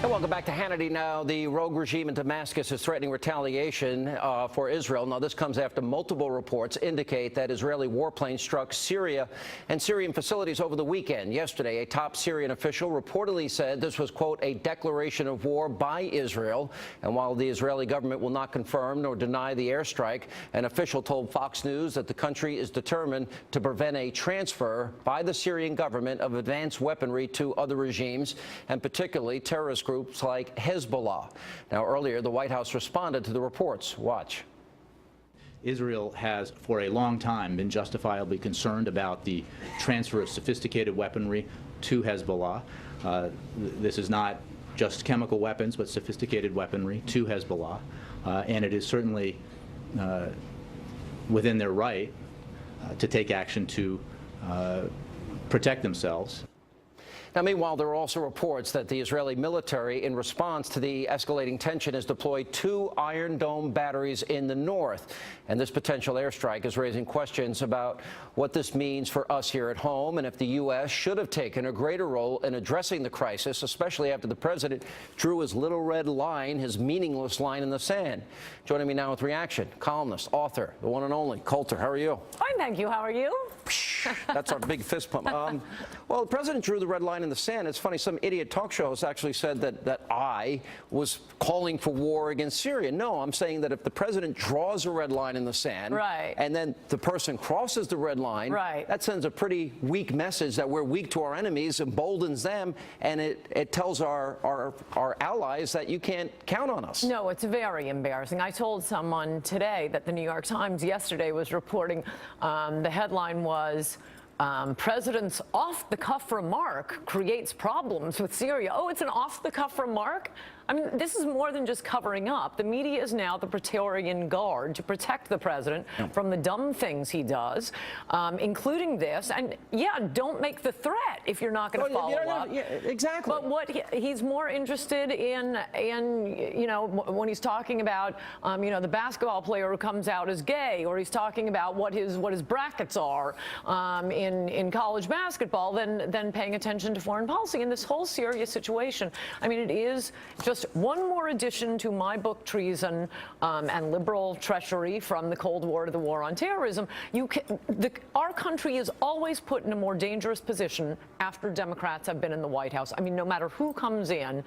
And welcome back to Hannity. Now, the rogue regime in Damascus is threatening retaliation for Israel. Now, this comes after multiple reports indicate that Israeli warplanes struck Syria and Syrian facilities over the weekend. Yesterday, a top Syrian official reportedly said this was, quote, a declaration of war by Israel. And while the Israeli government will not confirm nor deny the airstrike, an official told Fox News that the country is determined to prevent a transfer by the Syrian government of advanced weaponry to other regimes, and particularly terrorist groups like Hezbollah. Now, earlier, the White House responded to the reports. Watch. Israel has, for a long time, been justifiably concerned about the transfer of sophisticated weaponry to Hezbollah. This is not just chemical weapons, but sophisticated weaponry to Hezbollah. And it is certainly within their right to take action to protect themselves. Now, meanwhile, there are also reports that the Israeli military, in response to the escalating tension, has deployed 2 Iron Dome batteries in the north. And this potential airstrike is raising questions about what this means for us here at home and if the U.S. should have taken a greater role in addressing the crisis, especially after the president drew his little red line, his meaningless line in the sand. Joining me now with reaction, columnist, author, the one and only Coulter. How are you? Fine, thank you. How are you? That's our big fist pump. Well, the president drew the red line in the sand. It's funny, some idiot talk show has actually said that I was calling for war against Syria. No, I'm saying that if the president draws a red line in the sand, right, and then the person crosses the red line, right, that sends a pretty weak message that we're weak to our enemies, emboldens them, and it tells our allies that you can't count on us. No, it's very embarrassing. I told someone today that the New York Times yesterday was reporting, the headline was, President's off-the-cuff remark creates problems with Syria. Oh, it's an off-the-cuff remark? I mean, this is more than just covering up. The media is now the Praetorian Guard to protect the president from the dumb things he does, including this. And, yeah, don't make the threat if you're not going to follow up. Yeah, exactly. But what he's more interested in, you know, when he's talking about, you know, the basketball player who comes out as gay, or he's talking about what his brackets are in college basketball, than paying attention to foreign policy. In this whole Syria situation, I mean, it is just one more addition to my book, Treason and Liberal Treachery from the Cold War to the War on Terrorism. Our country is always put in a more dangerous position after Democrats have been in the White House. I mean, no matter who comes in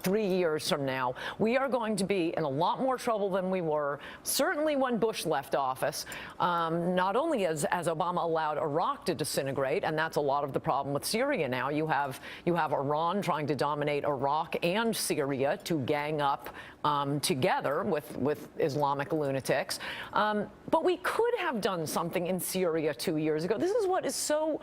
3 years from now, we are going to be in a lot more trouble than we were, certainly when Bush left office. Not only has Obama allowed Iraq to disintegrate, and that's a lot of the problem with Syria now. You have Iran trying to dominate Iraq and Syria to gang up together with Islamic lunatics. But we could have done something in Syria 2 years ago. This is what is so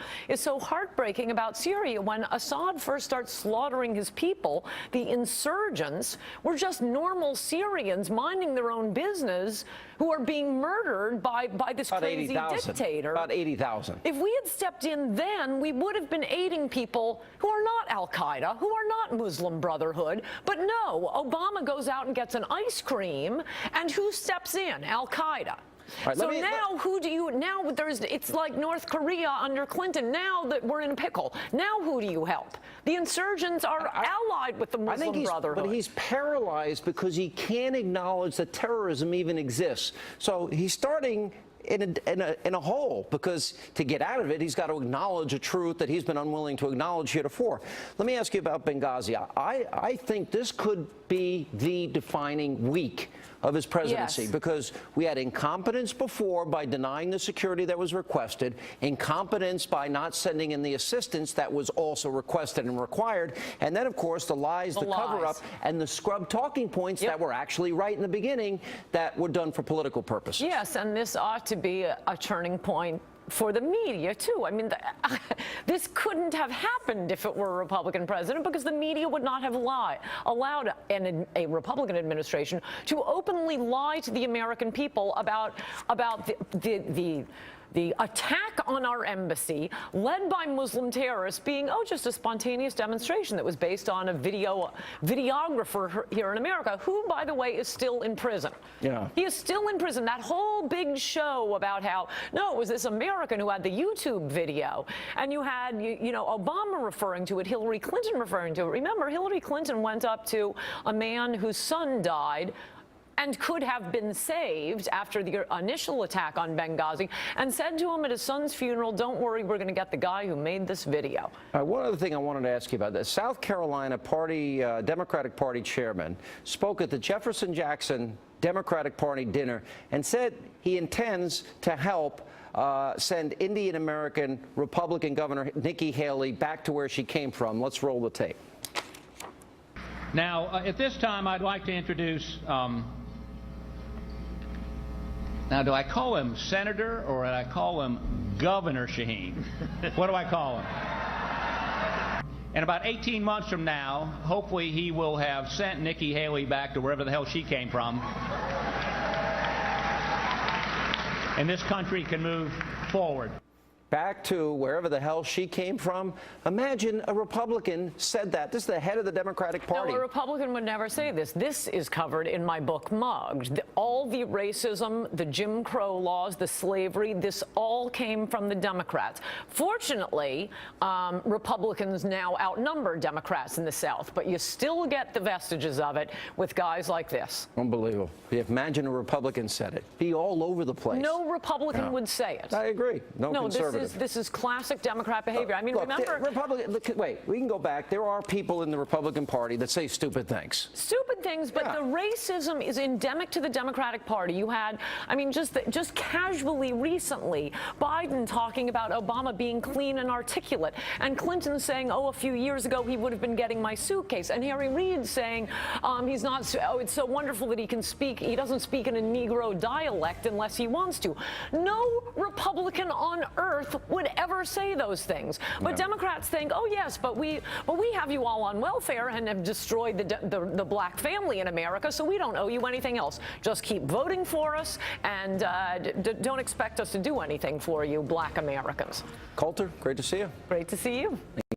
heartbreaking about Syria. When Assad first starts slaughtering his people, the insurgents were just normal Syrians minding their own business who are being murdered by this crazy dictator. About 80,000. If we had stepped in then, we would have been aiding people who are not Al-Qaeda, who are not Muslim Brotherhood. But no, Obama goes out and gets an ice cream, and who steps in? Al-Qaeda. Right, so now, it's like North Korea under Clinton. Now that we're in a pickle, now who do you help? The insurgents are allied with the Muslim Brotherhood. But he's paralyzed because he can't acknowledge that terrorism even exists. So he's starting in a hole, because to get out of it, he's got to acknowledge a truth that he's been unwilling to acknowledge heretofore. Let me ask you about Benghazi. I think this could be the defining week of his presidency, yes, because we had incompetence before by denying the security that was requested, incompetence by not sending in the assistance that was also requested and required, and then, of course, the lies, the cover-up, and the scrub talking points that were actually right in the beginning that were done for political purposes. Yes, and this ought to be a turning point for the media, too. I mean, this couldn't have happened if it were a Republican president, because the media would not have allowed a Republican administration to openly lie to the American people about the the attack on our embassy, led by Muslim terrorists, being, just a spontaneous demonstration that was based on a videographer here in America, who, by the way, is still in prison. Yeah. He is still in prison. That whole big show about how, no, it was this American who had the YouTube video, and you had, Obama referring to it, Hillary Clinton referring to it. Remember, Hillary Clinton went up to a man whose son died and could have been saved after the initial attack on Benghazi, and said to him at his son's funeral, don't worry, we're going to get the guy who made this video. One other thing I wanted to ask you about. The South Carolina Democratic Party chairman spoke at the Jefferson Jackson Democratic Party dinner and said he intends to help send Indian American Republican Governor Nikki Haley back to where she came from. Let's roll the tape. Now, at this time, I'd like to introduce, now do I call him Senator or do I call him Governor Shaheen? What do I call him? And about 18 months from now, hopefully he will have sent Nikki Haley back to wherever the hell she came from. And this country can move forward. Back to wherever the hell she came from. Imagine a Republican said that. This is the head of the Democratic Party. No, a Republican would never say this. This is covered in my book, Mugged. All the racism, the Jim Crow laws, the slavery, this all came from the Democrats. Fortunately, Republicans now outnumber Democrats in the South, but you still get the vestiges of it with guys like this. Unbelievable. Imagine a Republican said it. Be all over the place. No Republican would say it. I agree. No conservative. This is classic Democrat behavior. I mean, look, remember... Wait, we can go back. There are people in the Republican Party that say stupid things. Stupid things, but the racism is endemic to the Democratic Party. You had, I mean, just casually recently, Biden talking about Obama being clean and articulate, and Clinton saying, a few years ago he would have been getting my suitcase, and Harry Reid saying he's not, it's so wonderful that he can speak, he doesn't speak in a Negro dialect unless he wants to. No Republican on earth would ever say those things. But Democrats think, yes, but we have you all on welfare and have destroyed the black family in America, so we don't owe you anything else. Just keep voting for us and don't expect us to do anything for you, black Americans. Coulter, great to see you. Great to see you.